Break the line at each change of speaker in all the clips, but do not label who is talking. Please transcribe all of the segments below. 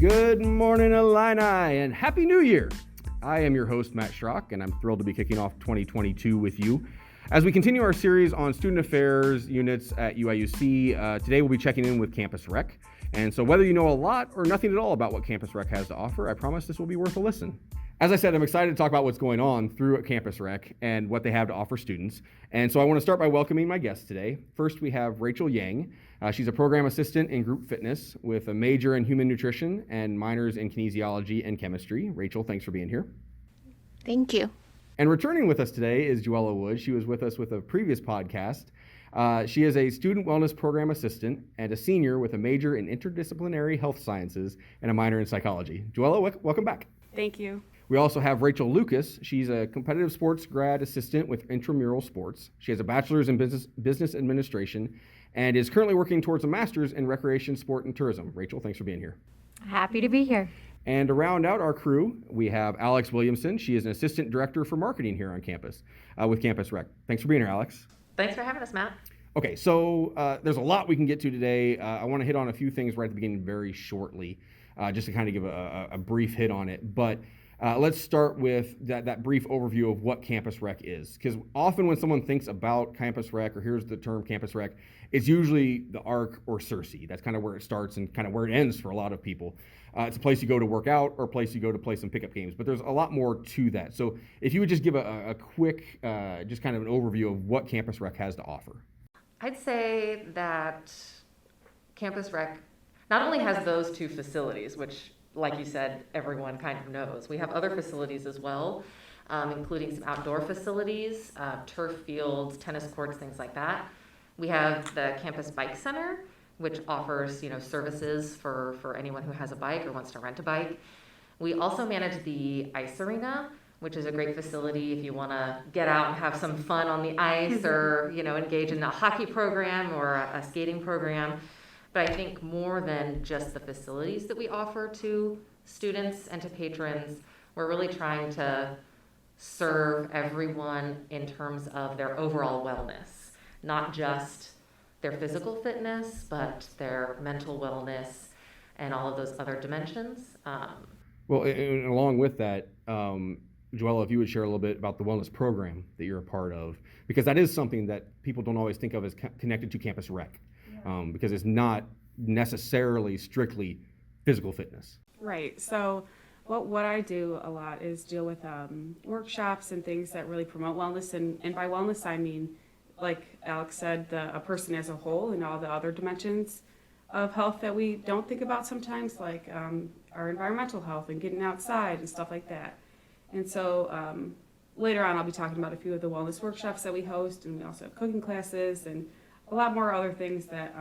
Good morning, Illini, and Happy New Year! I am your host, Matt Schrock, and I'm thrilled to be kicking off 2022 with you. As we continue our series on student affairs units at UIUC, today we'll be checking in with Campus Rec. And so whether you know a lot or nothing at all about what Campus Rec has to offer, I promise this will be worth a listen. As I said, I'm excited to talk about what's going on through Campus Rec and what they have to offer students. And so I want to start by welcoming my guests today. First, we have Rachel Yang. She's a program assistant in group fitness with a major in human nutrition and minors in kinesiology and chemistry. Rachel, thanks for being here.
Thank you.
And returning with us today is Joella Wood. She was with us with a previous podcast. She is a student wellness program assistant and a senior with a major in interdisciplinary health sciences and a minor in psychology. Joella, welcome back.
Thank you.
We also have Rachel Lucas. She's a competitive sports grad assistant with Intramural Sports. She has a bachelor's in business administration and is currently working towards a master's in recreation, sport, and tourism. Rachel, thanks for being here.
Happy to be here.
And to round out our crew, we have Alex Williamson. She is an assistant director for marketing here on campus with Campus Rec. Thanks for being here, Alex.
Thanks for having us, Matt.
Okay, so there's a lot we can get to today. I want to hit on a few things right at the beginning very shortly, just to kind of give a brief hit on it. But let's start with that brief overview of what Campus Rec is. Because often when someone thinks about Campus Rec or hears the term Campus Rec, it's usually the ARC or CERSI. That's kind of where it starts and kind of where it ends for a lot of people. It's a place you go to work out or a place you go to play some pickup games. But there's a lot more to that. So if you would just give a quick, just kind of an overview of what Campus Rec has to offer.
I'd say that Campus Rec not only has those two facilities, which, like you said, everyone kind of knows. We have other facilities as well, including some outdoor facilities, turf fields, tennis courts, things like that. We have the Campus Bike Center, which offers, services for anyone who has a bike or wants to rent a bike. We also manage the ice arena, which is a great facility if you want to get out and have some fun on the ice or, engage in a hockey program or a skating program. But I think more than just the facilities that we offer to students and to patrons, we're really trying to serve everyone in terms of their overall wellness, not just their physical fitness, but their mental wellness and all of those other dimensions.
Well, and along with that, Joella, if you would share a little bit about the wellness program that you're a part of, because that is something that people don't always think of as connected to Campus Rec, because it's not necessarily strictly physical fitness.
Right. So what I do a lot is deal with workshops and things that really promote wellness. And by wellness, I mean, like Alex said, a person as a whole and all the other dimensions of health that we don't think about sometimes, like our environmental health and getting outside and stuff like that. And so later on, I'll be talking about a few of the wellness workshops that we host, and we also have cooking classes and a lot more other things that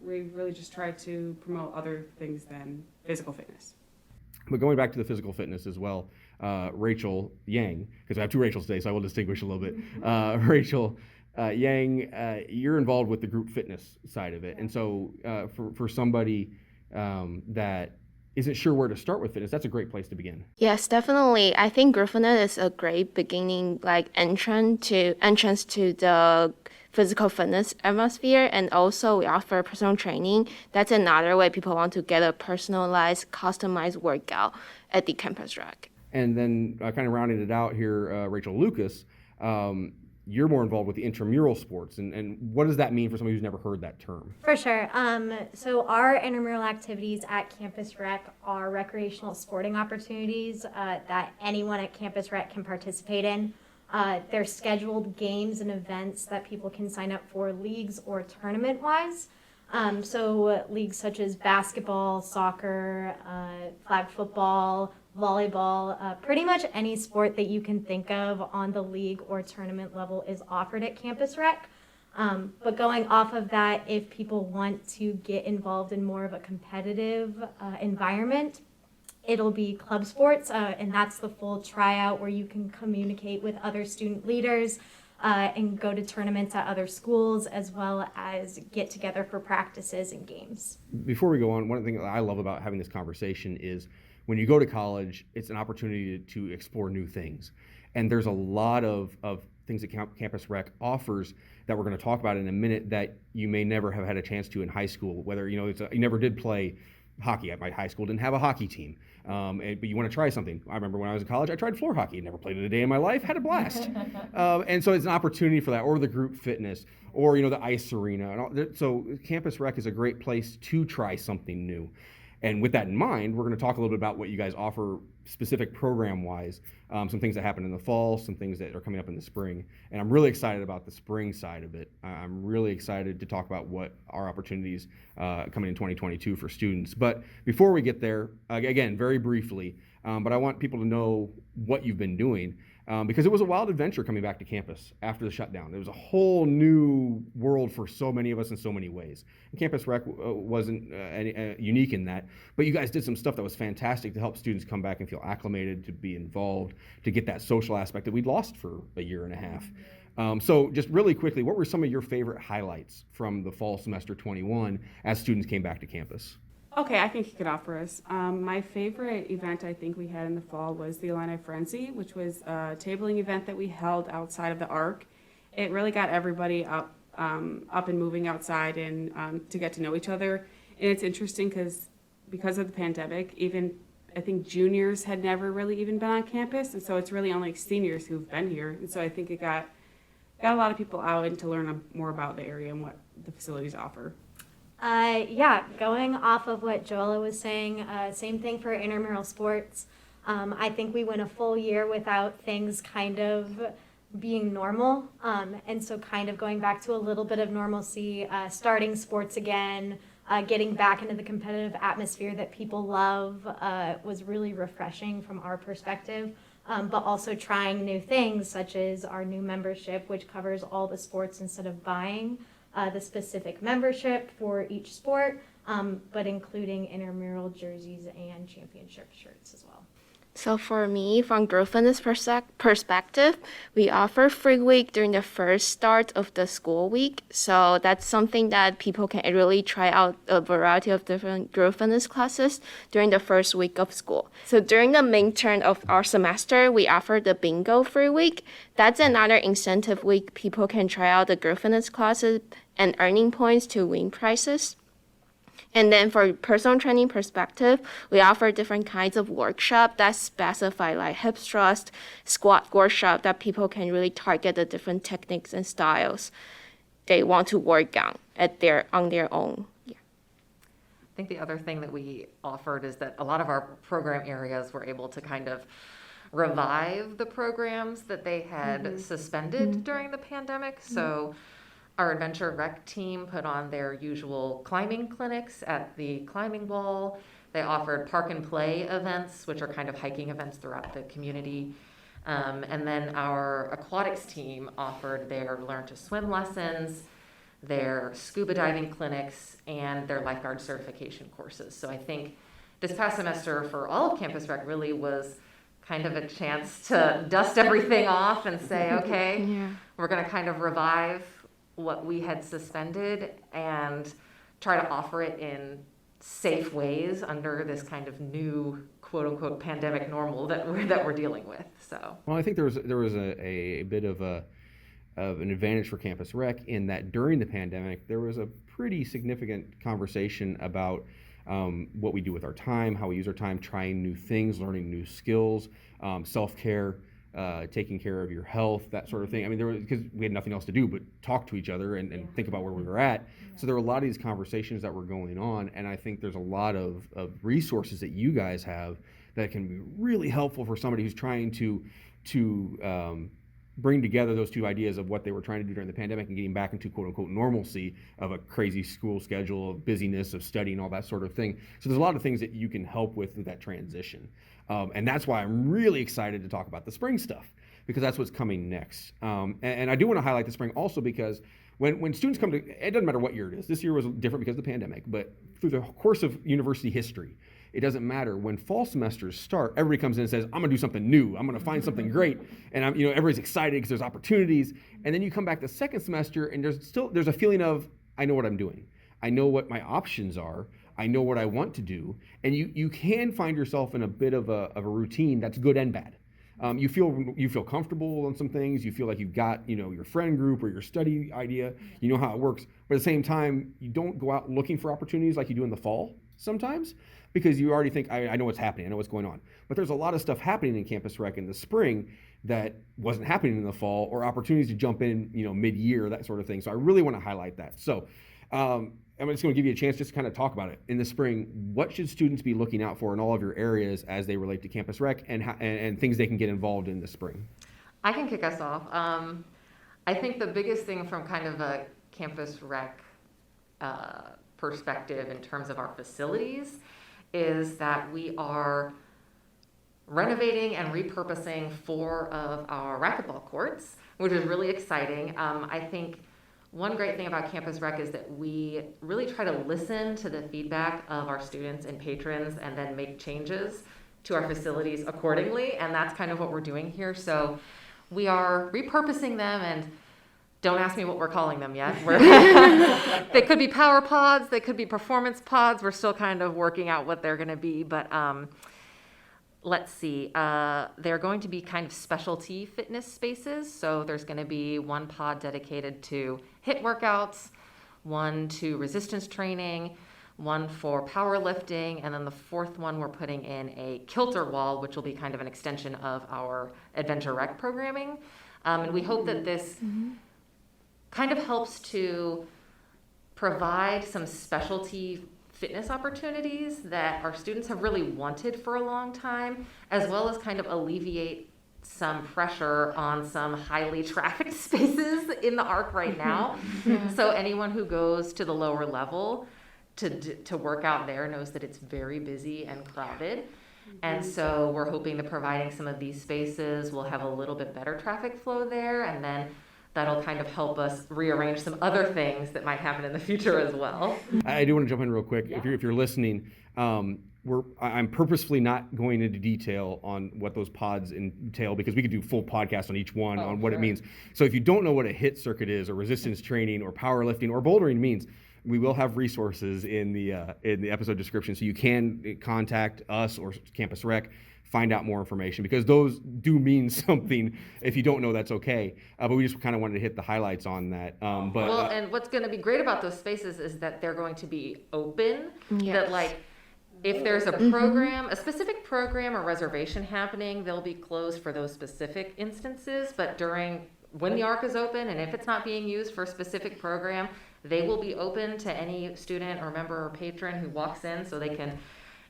we really just try to promote other things than physical fitness.
But going back to the physical fitness as well, Rachel Yang, because I have two Rachels today, so I will distinguish a little bit. Rachel Yang, you're involved with the group fitness side of it. And so for somebody that isn't sure where to start with fitness, that's a great place to begin.
Yes, definitely. I think group fitness is a great beginning, like entrance to the physical fitness atmosphere. And also we offer personal training. That's another way people want to get a personalized, customized workout at the Campus Rec.
And then kind of rounding it out here, Rachel Lucas, you're more involved with the intramural sports. And what does that mean for somebody who's never heard that term?
For sure. So our intramural activities at Campus Rec are recreational sporting opportunities that anyone at Campus Rec can participate in. They're scheduled games and events that people can sign up for, leagues or tournament-wise. So leagues such as basketball, soccer, flag football, volleyball, pretty much any sport that you can think of on the league or tournament level is offered at Campus Rec. But going off of that, if people want to get involved in more of a competitive environment, it'll be club sports, and that's the full tryout where you can communicate with other student leaders and go to tournaments at other schools, as well as get together for practices and games.
Before we go on, one of the things that I love about having this conversation is when you go to college, it's an opportunity to explore new things. And there's a lot of things that Campus Rec offers that we're going to talk about in a minute that you may never have had a chance to in high school, whether you never did play hockey. At my high school didn't have a hockey team, but you want to try something. I remember when I was in college, I tried floor hockey. Never played it a day in my life. Had a blast. And so it's an opportunity for that, or the group fitness, or the ice arena. And all. So Campus Rec is a great place to try something new. And with that in mind, we're going to talk a little bit about what you guys offer specific program-wise, some things that happen in the fall, some things that are coming up in the spring. And I'm really excited about the spring side of it. I'm really excited to talk about what our opportunities coming in 2022 for students. But before we get there, again, very briefly, but I want people to know what you've been doing. Because it was a wild adventure coming back to campus after the shutdown. It was a whole new world for so many of us in so many ways. And Campus Rec wasn't unique in that, but you guys did some stuff that was fantastic to help students come back and feel acclimated, to be involved, to get that social aspect that we'd lost for a year and a half. So just really quickly, what were some of your favorite highlights from the fall semester 21 as students came back to campus?
Okay, I can kick it off for us. My favorite event I think we had in the fall was the Illini Frenzy, which was a tabling event that we held outside of the Arc. It really got everybody up and moving outside and to get to know each other. And it's interesting because of the pandemic, even I think juniors had never really even been on campus, and so it's really only seniors who've been here. And so I think it got a lot of people out and to learn more about the area and what the facilities offer.
Going off of what Joella was saying, same thing for intramural sports. I think we went a full year without things kind of being normal. And so kind of going back to a little bit of normalcy, starting sports again, getting back into the competitive atmosphere that people love was really refreshing from our perspective. But also trying new things such as our new membership, which covers all the sports instead of buying the specific membership for each sport, but including intramural jerseys and championship shirts as well.
So for me, from Growth Fitness perspective, we offer free week during the first start of the school week. So that's something that people can really try out a variety of different Growth Fitness classes during the first week of school. So during the main term of our semester, we offer the bingo free week. That's another incentive week. People can try out the Growth Fitness classes and earning points to win prizes. And then for personal training perspective, we offer different kinds of workshop that specify like hip thrust, squat workshop that people can really target the different techniques and styles they want to work on on their own. Yeah.
I think the other thing that we offered is that a lot of our program areas were able to kind of revive the programs that they had suspended during the pandemic. So our Adventure Rec team put on their usual climbing clinics at the climbing wall. They offered park and play events, which are kind of hiking events throughout the community. And then our Aquatics team offered their learn to swim lessons, their scuba diving clinics, and their lifeguard certification courses. So I think this past semester for all of Campus Rec really was kind of a chance to dust everything off and say, okay, we're going to kind of revive what we had suspended and try to offer it in safe ways under this kind of new quote unquote pandemic normal that we're dealing with. So
well, I think there was a bit of an advantage for Campus Rec in that during the pandemic there was a pretty significant conversation about what we do with our time, how we use our time, trying new things, learning new skills, self-care, taking care of your health, that sort of thing. I mean, because we had nothing else to do but talk to each other and think about where we were at. So there were a lot of these conversations that were going on, and I think there's a lot of resources that you guys have that can be really helpful for somebody who's trying to bring together those two ideas of what they were trying to do during the pandemic and getting back into quote unquote normalcy of a crazy school schedule, of busyness, of studying, all that sort of thing. So there's a lot of things that you can help with that transition. And that's why I'm really excited to talk about the spring stuff, because that's what's coming next. And I do want to highlight the spring also because when students come to, it doesn't matter what year it is. This year was different because of the pandemic, but through the course of university history, it doesn't matter. When fall semesters start, everybody comes in and says, I'm gonna do something new. I'm gonna find something great. And everybody's excited because there's opportunities. And then you come back the second semester and there's a feeling of, I know what I'm doing. I know what my options are. I know what I want to do. And you can find yourself in a bit of a routine that's good and bad. You feel comfortable on some things. You feel like you've got your friend group or your study idea. You know how it works. But at the same time, you don't go out looking for opportunities like you do in the fall. sometimes, because you already think, I know what's happening, I know what's going on. But there's a lot of stuff happening in Campus Rec in the spring that wasn't happening in the fall, or opportunities to jump in, mid-year, that sort of thing. So I really want to highlight that. So I'm just going to give you a chance just to kind of talk about it. In the spring, what should students be looking out for in all of your areas as they relate to Campus Rec, and things they can get involved in the spring?
I can kick us off. I think the biggest thing from kind of a Campus Rec perspective in terms of our facilities is that we are renovating and repurposing 4 of our racquetball courts, which is really exciting. I think one great thing about Campus Rec is that we really try to listen to the feedback of our students and patrons and then make changes to our facilities accordingly, and that's kind of what we're doing here. So we are repurposing them, and don't ask me what we're calling them yet. They could be power pods, they could be performance pods. We're still kind of working out what they're going to be, but let's see. They're going to be kind of specialty fitness spaces. So there's going to be one pod dedicated to HIIT workouts, one to resistance training, one for powerlifting, and then the 4th one we're putting in a kilter wall, which will be kind of an extension of our Adventure Rec programming. And we hope that this kind of helps to provide some specialty fitness opportunities that our students have really wanted for a long time, as well as kind of alleviate some pressure on some highly trafficked spaces in the ARC right now. So anyone who goes to the lower level to work out there knows that it's very busy and crowded. And so we're hoping that providing some of these spaces will have a little bit better traffic flow there, and then that'll kind of help us rearrange some other things that might happen in the future as well.
I do want to jump in real quick. Yeah. If you're listening, I'm purposefully not going into detail on what those pods entail, because we could do full podcasts on each one on what it means. So if you don't know what a HIIT circuit is, or resistance training, or powerlifting, or bouldering means, we will have resources in the episode description, so you can contact us or Campus Rec, find out more information, because those do mean something. If you don't know, that's okay. But we just kind of wanted to hit the highlights on that.
And what's going to be great about those spaces is that they're going to be open. That, like, if there's a program, a specific program or reservation happening, they'll be closed for those specific instances. But when the ARC is open, and if it's not being used for a specific program, they will be open to any student or member or patron who walks in, so they can.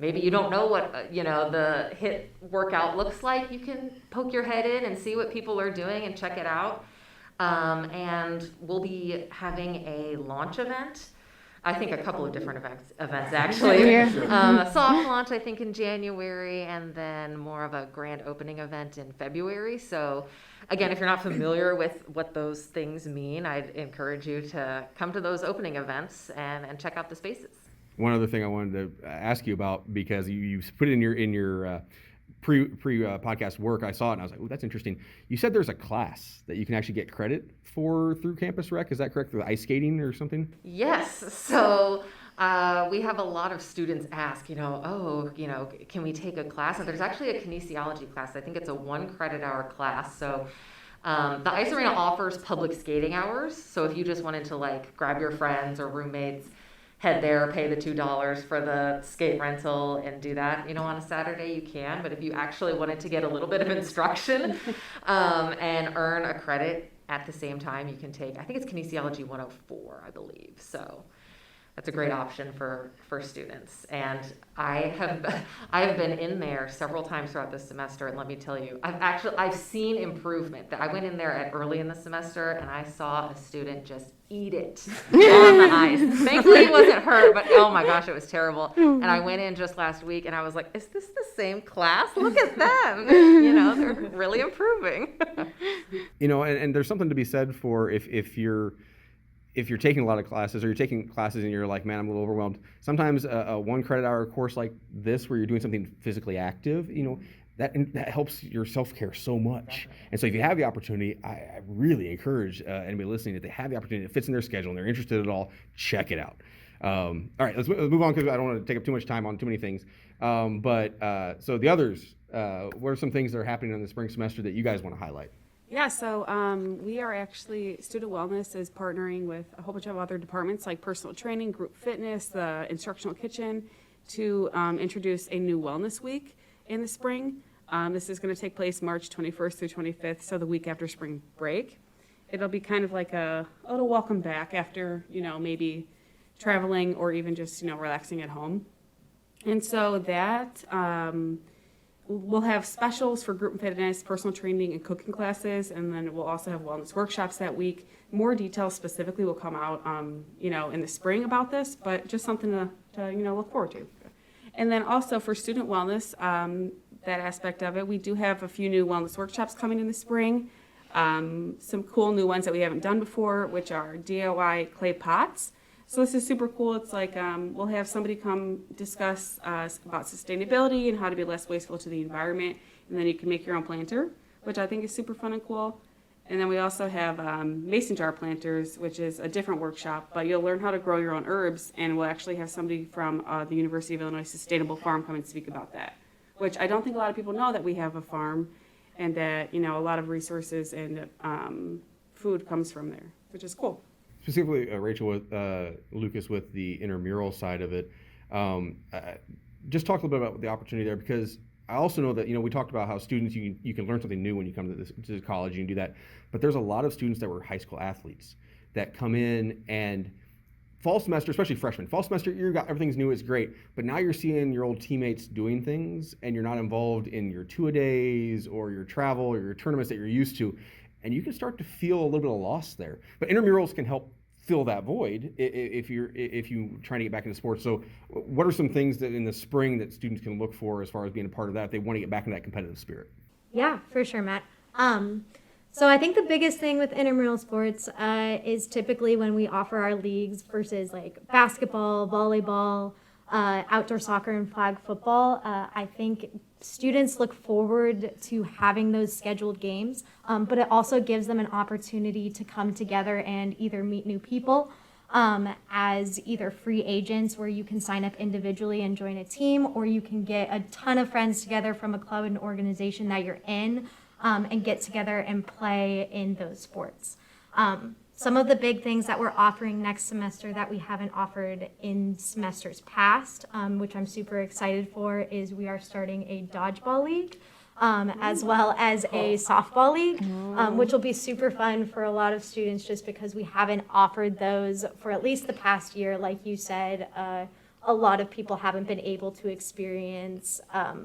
Maybe you don't know what the HIIT workout looks like. You can poke your head in and see what people are doing and check it out. And we'll be having a launch event. I think a couple of different events actually. A soft launch, I think, in January, and then more of a grand opening event in February. So again, if you're not familiar with what those things mean, I'd encourage you to come to those opening events and check out the spaces.
One other thing I wanted to ask you about, because you put it in your pre-podcast work, I saw it and I was like, oh, that's interesting. You said there's a class that you can actually get credit for through Campus Rec. Is that correct? Through ice skating or something?
Yes. So we have a lot of students ask, can we take a class? And there's actually a kinesiology class. I think it's a 1 credit hour class. So the ice arena offers public skating hours. So if you just wanted to grab your friends or roommates, head there, pay the $2 for the skate rental and do that, on a Saturday, you can. But if you actually wanted to get a little bit of instruction and earn a credit at the same time, you can take, I think it's Kinesiology 104, I believe. So that's a great option for students. And I have been in there several times throughout the semester, and let me tell you, I've seen improvement. That I went in there early in the semester, and I saw a student just eat it on the ice. Thankfully, he wasn't hurt, but oh my gosh, it was terrible. And I went in just last week, and I was like, is this the same class? Look at them. They're really improving.
And there's something to be said for if you're taking a lot of classes, or you're taking classes and you're like, man, I'm a little overwhelmed. Sometimes a 1 credit hour course like this, where you're doing something physically active, that helps your self-care so much. And so if you have the opportunity, I really encourage anybody listening, if they have the opportunity, it fits in their schedule and they're interested at all, check it out. All right, let's move on, because I don't want to take up too much time on too many things. So the others, what are some things that are happening in the spring semester that you guys want to highlight?
Yeah, so we are actually, Student Wellness is partnering with a whole bunch of other departments like personal training, group fitness, the instructional kitchen, to introduce a new wellness week in the spring. This is going to take place March 21st through 25th, so the week after spring break. It'll be kind of like a little welcome back after, maybe traveling or even just, relaxing at home. And so that we'll have specials for group fitness, personal training, and cooking classes, and then we'll also have wellness workshops that week. More details specifically will come out, in the spring about this, but just something to look forward to. And then also for student wellness, that aspect of it, we do have a few new wellness workshops coming in the spring. Some cool new ones that we haven't done before, which are DIY clay pots. So this is super cool. It's like we'll have somebody come discuss about sustainability and how to be less wasteful to the environment, and then you can make your own planter, which I think is super fun and cool. And then we also have mason jar planters, which is a different workshop, but you'll learn how to grow your own herbs, and we'll actually have somebody from the University of Illinois Sustainable Farm come and speak about that, which I don't think a lot of people know that we have a farm and that, a lot of resources and food comes from there, which is cool.
Specifically, Rachel, with Lucas, with the intramural side of it, just talk a little bit about the opportunity there, because I also know that, we talked about how students, you can learn something new when you come to college, you can do that, but there's a lot of students that were high school athletes that come in and fall semester, especially freshmen, fall semester, everything's new, it's great, but now you're seeing your old teammates doing things and you're not involved in your two-a-days or your travel or your tournaments that you're used to, and you can start to feel a little bit of loss there. But intramurals can help fill that void if you're trying to get back into sports. So what are some things that in the spring that students can look for as far as being a part of that if they want to get back in that competitive spirit?
Yeah, for sure, Matt. So I think the biggest thing with intramural sports is typically when we offer our leagues versus like basketball, volleyball, outdoor soccer, and flag football. I think students look forward to having those scheduled games, but it also gives them an opportunity to come together and either meet new people as either free agents where you can sign up individually and join a team, or you can get a ton of friends together from a club and organization that you're in and get together and play in those sports. Some of the big things that we're offering next semester that we haven't offered in semesters past, which I'm super excited for, is we are starting a dodgeball league, as well as a softball league, which will be super fun for a lot of students just because we haven't offered those for at least the past year. Like you said, a lot of people haven't been able to experience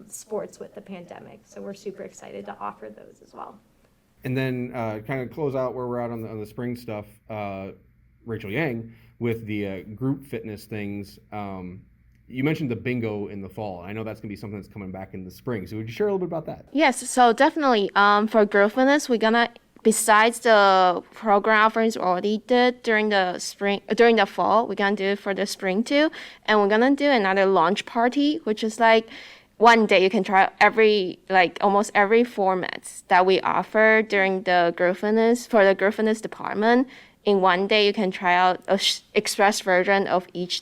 sports with the pandemic. So we're super excited to offer those as well.
And then kind of close out where we're at on the spring stuff, Rachel Yang, with the group fitness things. You mentioned the bingo in the fall. I know that's going to be something that's coming back in the spring. So would you share a little bit about that?
Yes, so definitely for group fitness, we're gonna, besides the program offerings we already did during the fall, we're gonna do it for the spring too. And we're gonna do another launch party, which is like one day you can try almost every format that we offer during the group fitness for the group fitness department. In one day, you can try out a express version of each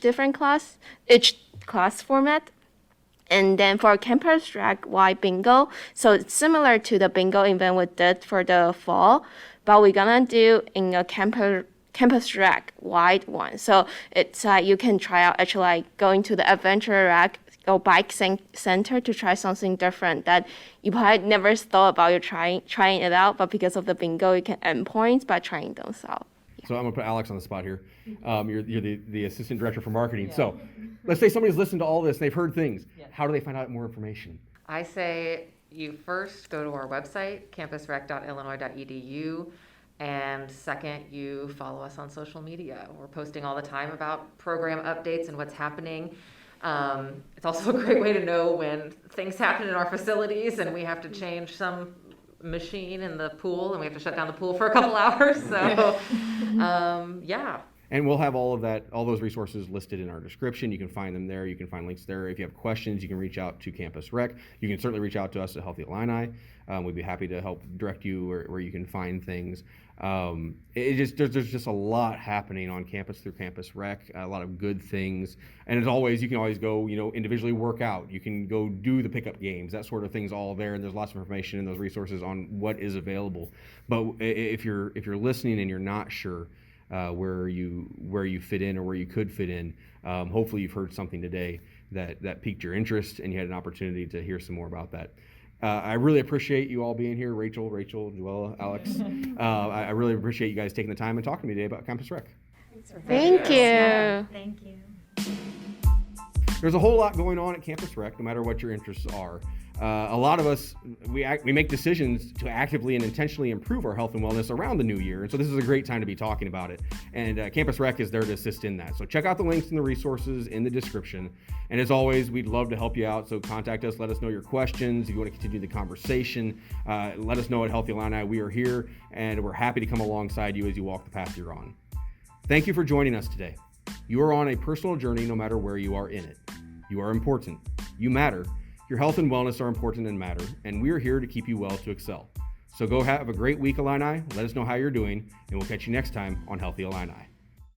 class format. And then for campus rec wide bingo, so it's similar to the bingo event we did for the fall, but we're gonna do in a campus rec wide one. So it's you can try out actually like going to the adventure rec or bike center to try something different that you probably never thought about. You're trying it out, but because of the bingo, you can earn points by trying those out.
So I'm gonna put Alex on the spot here. You're the assistant director for marketing. Yeah. So let's say somebody's listened to all this and they've heard things. Yeah. How do they find out more information?
I say you first go to our website, campusrec.illinois.edu, and second, you follow us on social media. We're posting all the time about program updates and what's happening. It's also a great way to know when things happen in our facilities and we have to change some machine in the pool and we have to shut down the pool for a couple hours. So, yeah.
And we'll have all those resources listed in our description. You can find them there. You can find links there. If you have questions, you can reach out to Campus Rec. You can certainly reach out to us at Healthy Illini. We'd be happy to help direct you where you can find things. There's just a lot happening on campus through Campus Rec, a lot of good things. And as always, you can always go, individually work out. You can go do the pickup games, that sort of thing's all there. And there's lots of information in those resources on what is available. But if you're listening and you're not sure, where you fit in or where you could fit in. Hopefully you've heard something today that piqued your interest and you had an opportunity to hear some more about that. I really appreciate you all being here, Rachel, Joella, Alex. I really appreciate you guys taking the time and talking to me today about Campus Rec.
Thank you.
Thank you.
There's a whole lot going on at Campus Rec, no matter what your interests are. A lot of us, we make decisions to actively and intentionally improve our health and wellness around the new year. And so this is a great time to be talking about it. And Campus Rec is there to assist in that. So check out the links and the resources in the description. And as always, we'd love to help you out. So contact us, let us know your questions. If you want to continue the conversation, let us know at Healthy Illini. We are here and we're happy to come alongside you as you walk the path you're on. Thank you for joining us today. You are on a personal journey no matter where you are in it. You are important. You matter. Your health and wellness are important and matter, and we're here to keep you well to excel. So go have a great week, Illini. Let us know how you're doing, and we'll catch you next time on Healthy Illini.